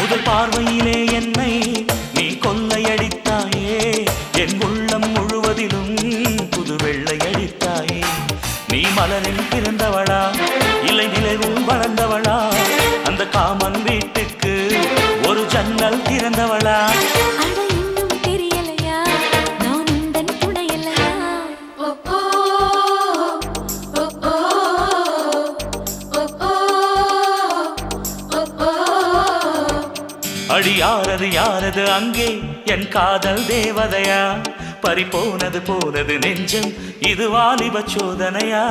முதல் பார்வையிலே என்னை நீ கொள்ளையடித்தாயே என் உள்ளம் முழுவதிலும் புது வெள்ளையடித்தாயே நீ மலரில் பிறந்தவளா இல்லை நிலவில் வளர்ந்தவளா அந்த காமன் வீட்டுக்கு ஒரு ஜன்னல் திறந்தவளா அடி யாரது யாரது அங்கே என் காதல் தேவதையா பறிபோனது போனது நெஞ்சம் இது வாலிப சோதனையா